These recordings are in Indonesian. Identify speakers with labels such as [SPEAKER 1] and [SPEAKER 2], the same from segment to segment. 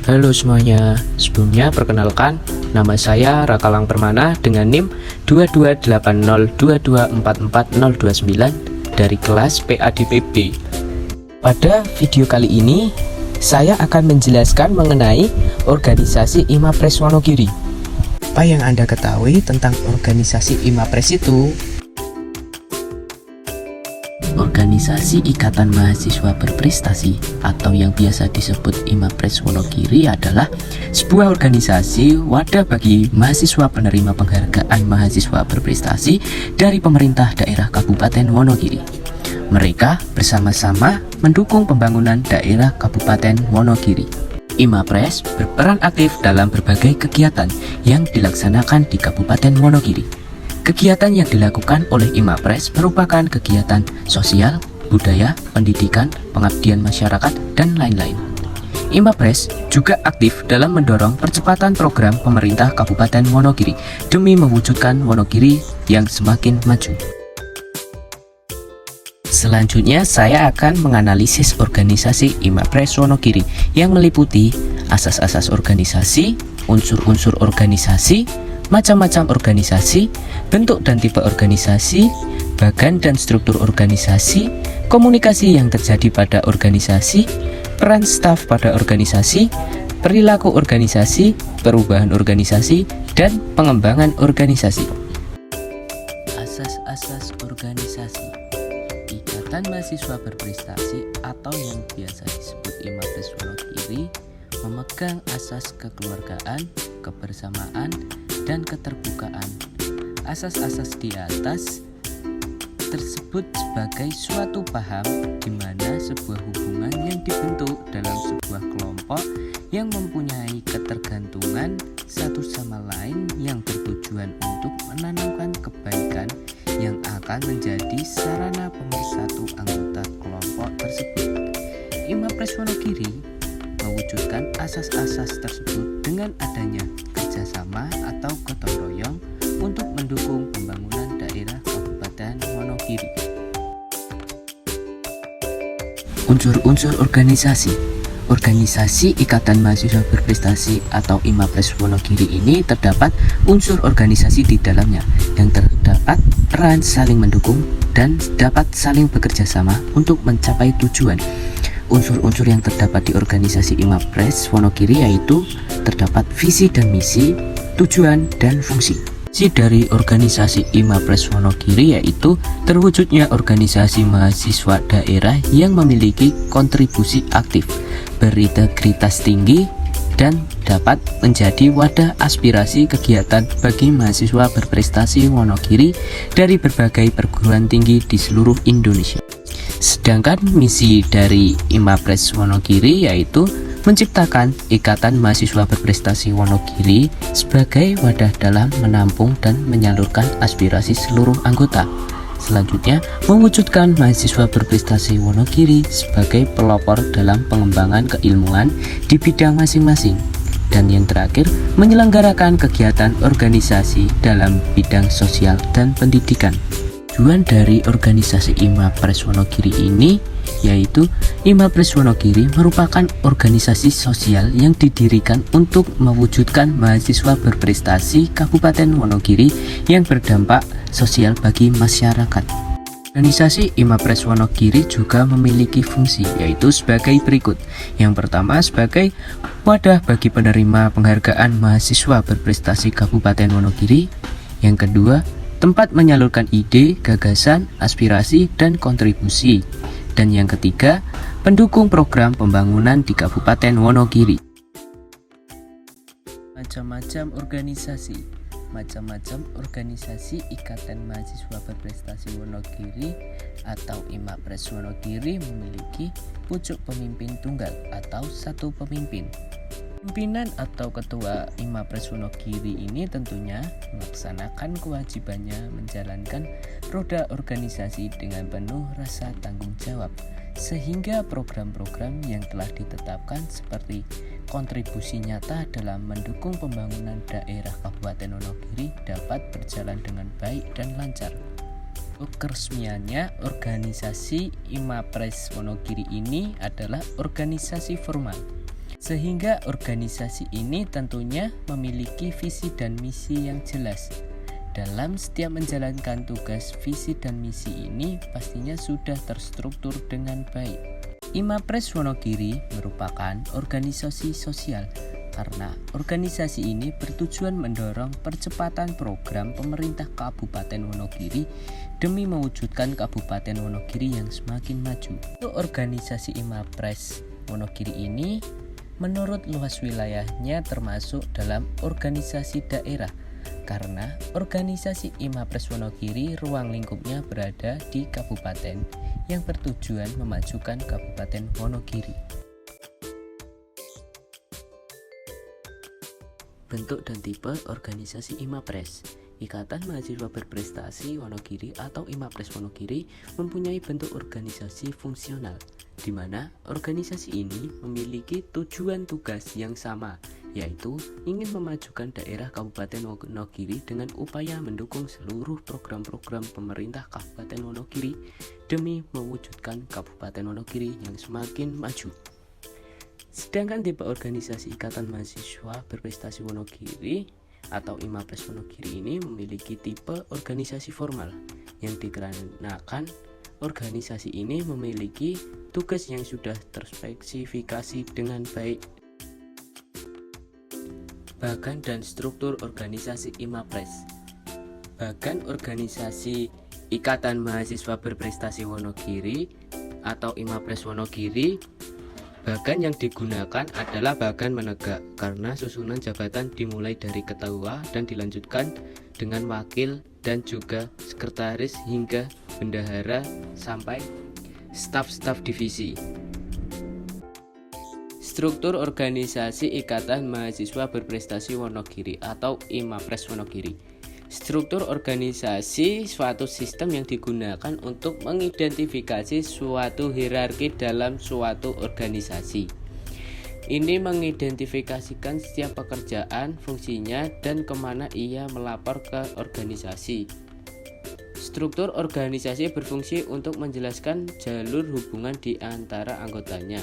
[SPEAKER 1] Halo semuanya, sebelumnya perkenalkan, nama saya Rakalang Permana dengan NIM 228022444029 dari kelas PADPB. Pada video kali ini, saya akan menjelaskan mengenai organisasi IMAPRES Wonogiri. Apa yang Anda ketahui tentang organisasi IMAPRES itu? Organisasi Ikatan Mahasiswa Berprestasi atau yang biasa disebut IMAPRES Wonogiri adalah sebuah organisasi wadah bagi mahasiswa penerima penghargaan mahasiswa berprestasi dari pemerintah daerah Kabupaten Wonogiri. Mereka bersama-sama mendukung pembangunan daerah Kabupaten Wonogiri. IMAPRES berperan aktif dalam berbagai kegiatan yang dilaksanakan di Kabupaten Wonogiri. Kegiatan yang dilakukan oleh IMAPRES merupakan kegiatan sosial, budaya, pendidikan, pengabdian masyarakat, dan lain-lain. IMAPRES juga aktif dalam mendorong percepatan program pemerintah Kabupaten Wonogiri demi mewujudkan Wonogiri yang semakin maju. Selanjutnya saya akan menganalisis organisasi IMAPRES Wonogiri yang meliputi asas-asas organisasi, unsur-unsur organisasi, macam-macam organisasi, bentuk dan tipe organisasi, bagan dan struktur organisasi, komunikasi yang terjadi pada organisasi, peran staf pada organisasi, perilaku organisasi, perubahan organisasi, dan pengembangan organisasi. Asas-asas organisasi Ikatan Mahasiswa Berprestasi atau yang biasa disebut IMAPRES Wonogiri memegang asas kekeluargaan, kebersamaan, dan keterbukaan. Asas-asas di atas tersebut sebagai suatu paham di mana sebuah hubungan yang dibentuk dalam sebuah kelompok yang mempunyai ketergantungan satu sama lain yang bertujuan untuk menanamkan kebaikan yang akan menjadi sarana pemersatu anggota kelompok tersebut. IMAPRES Wonogiri mewujudkan asas-asas tersebut dengan adanya kerjasama atau gotong royong untuk mendukung pembangunan daerah Kabupaten Wonogiri. Unsur-unsur organisasi Ikatan Mahasiswa Berprestasi atau IMAPRES Wonogiri ini terdapat unsur organisasi di dalamnya yang terdapat peran saling mendukung dan dapat saling bekerja sama untuk mencapai tujuan. Unsur-unsur yang terdapat di organisasi IMAPRES Wonogiri yaitu terdapat visi dan misi, tujuan, dan fungsi. Visi dari organisasi IMAPRES Wonogiri yaitu terwujudnya organisasi mahasiswa daerah yang memiliki kontribusi aktif, berintegritas tinggi, dan dapat menjadi wadah aspirasi kegiatan bagi mahasiswa berprestasi Wonogiri dari berbagai perguruan tinggi di seluruh Indonesia. Sedangkan misi dari IMAPRES Wonogiri yaitu menciptakan Ikatan Mahasiswa Berprestasi Wonogiri sebagai wadah dalam menampung dan menyalurkan aspirasi seluruh anggota. Selanjutnya, mewujudkan mahasiswa berprestasi Wonogiri sebagai pelopor dalam pengembangan keilmuan di bidang masing-masing. Dan yang terakhir, menyelenggarakan kegiatan organisasi dalam bidang sosial dan pendidikan. Tujuan dari organisasi IMAPRES Wonogiri ini yaitu IMAPRES Wonogiri merupakan organisasi sosial yang didirikan untuk mewujudkan mahasiswa berprestasi Kabupaten Wonogiri yang berdampak sosial bagi masyarakat. Organisasi IMAPRES Wonogiri juga memiliki fungsi yaitu sebagai berikut. Yang pertama sebagai wadah bagi penerima penghargaan mahasiswa berprestasi Kabupaten Wonogiri. Yang kedua, tempat menyalurkan ide, gagasan, aspirasi, dan kontribusi. Dan yang ketiga, pendukung program pembangunan di Kabupaten Wonogiri. Macam-macam organisasi Ikatan Mahasiswa Berprestasi Wonogiri atau IMAPRES Wonogiri memiliki pucuk pemimpin tunggal atau satu pemimpin. Pimpinan atau ketua IMAPRES Wonogiri ini tentunya melaksanakan kewajibannya menjalankan roda organisasi dengan penuh rasa tanggung jawab, sehingga program-program yang telah ditetapkan seperti kontribusi nyata dalam mendukung pembangunan daerah Kabupaten Wonogiri dapat berjalan dengan baik dan lancar. Keresmiannya, organisasi IMAPRES Wonogiri ini adalah organisasi formal Sehingga organisasi ini tentunya memiliki visi dan misi yang jelas. Dalam setiap menjalankan tugas, visi dan misi ini pastinya sudah terstruktur dengan baik. IMAPRES Wonogiri merupakan organisasi sosial karena organisasi ini bertujuan mendorong percepatan program pemerintah Kabupaten Wonogiri demi mewujudkan Kabupaten Wonogiri yang semakin maju. Untuk organisasi IMAPRES Wonogiri ini menurut luas wilayahnya termasuk dalam organisasi daerah karena organisasi IMAPRES Wonogiri ruang lingkupnya berada di kabupaten yang bertujuan memajukan Kabupaten Wonogiri. Bentuk dan tipe organisasi IMAPRES. Ikatan Mahasiswa Berprestasi Wonogiri atau IMAPRES Wonogiri mempunyai bentuk organisasi fungsional, di mana organisasi ini memiliki tujuan tugas yang sama, yaitu ingin memajukan daerah Kabupaten Wonogiri dengan upaya mendukung seluruh program-program pemerintah Kabupaten Wonogiri demi mewujudkan Kabupaten Wonogiri yang semakin maju. Sedangkan tipe organisasi Ikatan Mahasiswa Berprestasi Wonogiri atau IMAPRES Wonogiri ini memiliki tipe organisasi formal yang dikarenakan organisasi ini memiliki tugas yang sudah terspesifikasi dengan baik. Bagan dan struktur organisasi IMAPRES. Bagan organisasi Ikatan Mahasiswa Berprestasi Wonogiri atau IMAPRES Wonogiri. Bagan yang digunakan adalah bagan menegak karena susunan jabatan dimulai dari ketua dan dilanjutkan dengan wakil dan juga sekretaris hingga bendahara sampai staf-staf divisi. Struktur organisasi Ikatan Mahasiswa Berprestasi Wonogiri atau IMAPRES Wonogiri. Struktur organisasi suatu sistem yang digunakan untuk mengidentifikasi suatu hierarki dalam suatu organisasi. Ini mengidentifikasikan setiap pekerjaan, fungsinya, dan kemana ia melapor ke organisasi. Struktur organisasi berfungsi untuk menjelaskan jalur hubungan di antara anggotanya,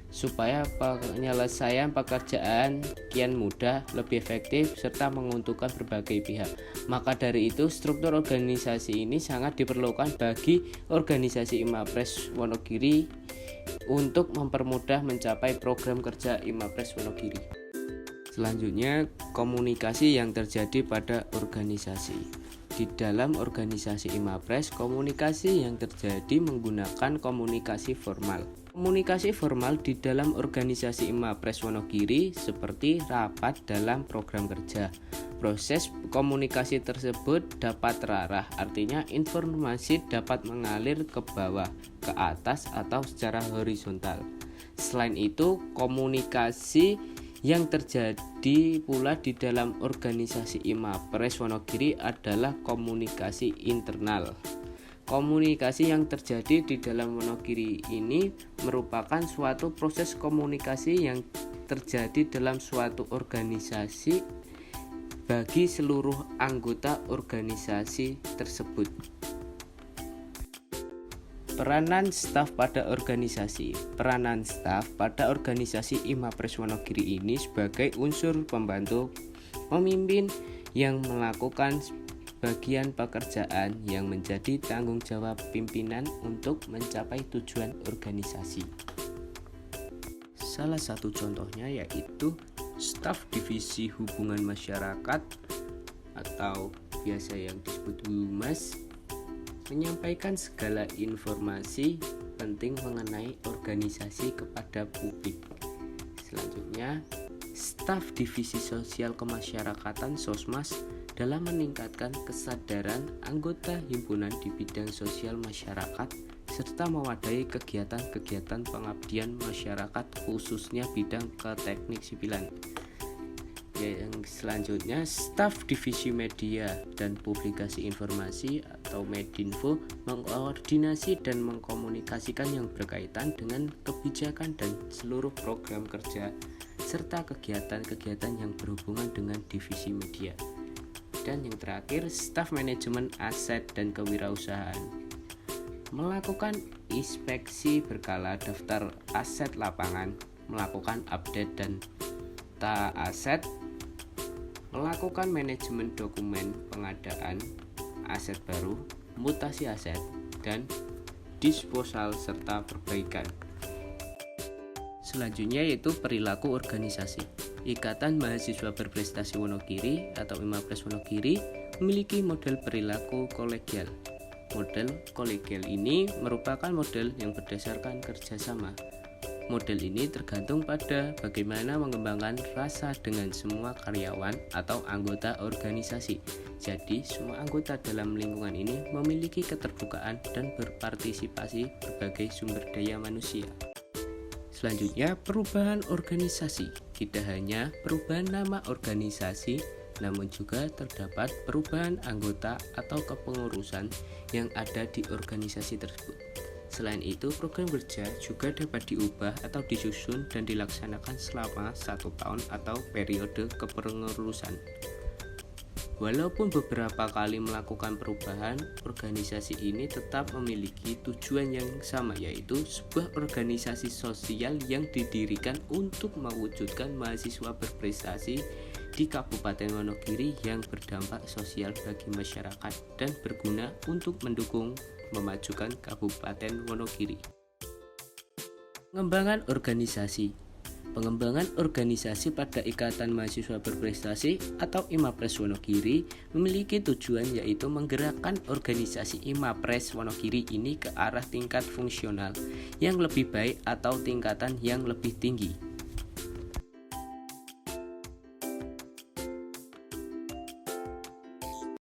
[SPEAKER 1] supaya penyelesaian pekerjaan kian mudah, lebih efektif, serta menguntungkan berbagai pihak. Maka dari itu, struktur organisasi ini sangat diperlukan bagi organisasi IMAPRES Wonogiri untuk mempermudah mencapai program kerja IMAPRES Wonogiri. Selanjutnya, komunikasi yang terjadi pada organisasi. Di dalam organisasi IMAPRES, komunikasi yang terjadi menggunakan komunikasi formal. Komunikasi formal di dalam organisasi IMAPRES Wonogiri seperti rapat dalam program kerja. Proses komunikasi tersebut dapat terarah, artinya informasi dapat mengalir ke bawah, ke atas, atau secara horizontal. Selain itu, komunikasi yang terjadi pula di dalam organisasi IMAPRES Wonogiri adalah komunikasi internal. Komunikasi yang terjadi di dalam Wonogiri ini merupakan suatu proses komunikasi yang terjadi dalam suatu organisasi bagi seluruh anggota organisasi tersebut. Peranan staf pada organisasi. Peranan staf pada organisasi IMAPRES Wonogiri ini sebagai unsur pembantu pemimpin yang melakukan bagian pekerjaan yang menjadi tanggung jawab pimpinan untuk mencapai tujuan organisasi. Salah satu contohnya yaitu staf divisi hubungan masyarakat atau biasa yang disebut humas menyampaikan segala informasi penting mengenai organisasi kepada publik. Selanjutnya, staf divisi sosial kemasyarakatan (Sosmas) dalam meningkatkan kesadaran anggota himpunan di bidang sosial masyarakat serta mewadahi kegiatan-kegiatan pengabdian masyarakat khususnya bidang keteknik sipilan. Yang selanjutnya, staf divisi media dan publikasi informasi atau Medinfo mengkoordinasi dan mengkomunikasikan yang berkaitan dengan kebijakan dan seluruh program kerja serta kegiatan-kegiatan yang berhubungan dengan divisi media. Dan yang terakhir, staf manajemen aset dan kewirausahaan melakukan inspeksi berkala daftar aset lapangan, melakukan update dan data aset, melakukan manajemen dokumen pengadaan aset baru, mutasi aset, dan disposal serta perbaikan. Selanjutnya yaitu perilaku organisasi. Ikatan Mahasiswa Berprestasi Wonogiri atau IMAPRES Wonogiri memiliki model perilaku kolegial. Model kolegial ini merupakan model yang berdasarkan kerjasama. Model ini tergantung pada bagaimana mengembangkan rasa dengan semua karyawan atau anggota organisasi. Jadi, semua anggota dalam lingkungan ini memiliki keterbukaan dan berpartisipasi berbagai sumber daya manusia. Selanjutnya, perubahan organisasi. Tidak hanya perubahan nama organisasi, namun juga terdapat perubahan anggota atau kepengurusan yang ada di organisasi tersebut. Selain itu, program kerja juga dapat diubah atau disusun dan dilaksanakan selama 1 tahun atau periode kepengurusan. Walaupun beberapa kali melakukan perubahan, organisasi ini tetap memiliki tujuan yang sama, yaitu sebuah organisasi sosial yang didirikan untuk mewujudkan mahasiswa berprestasi di Kabupaten Wonogiri yang berdampak sosial bagi masyarakat dan berguna untuk mendukung memajukan Kabupaten Wonogiri. Pengembangan organisasi. Pengembangan organisasi pada Ikatan Mahasiswa Berprestasi atau IMAPRES Wonogiri memiliki tujuan yaitu menggerakkan organisasi IMAPRES Wonogiri ini ke arah tingkat fungsional yang lebih baik atau tingkatan yang lebih tinggi.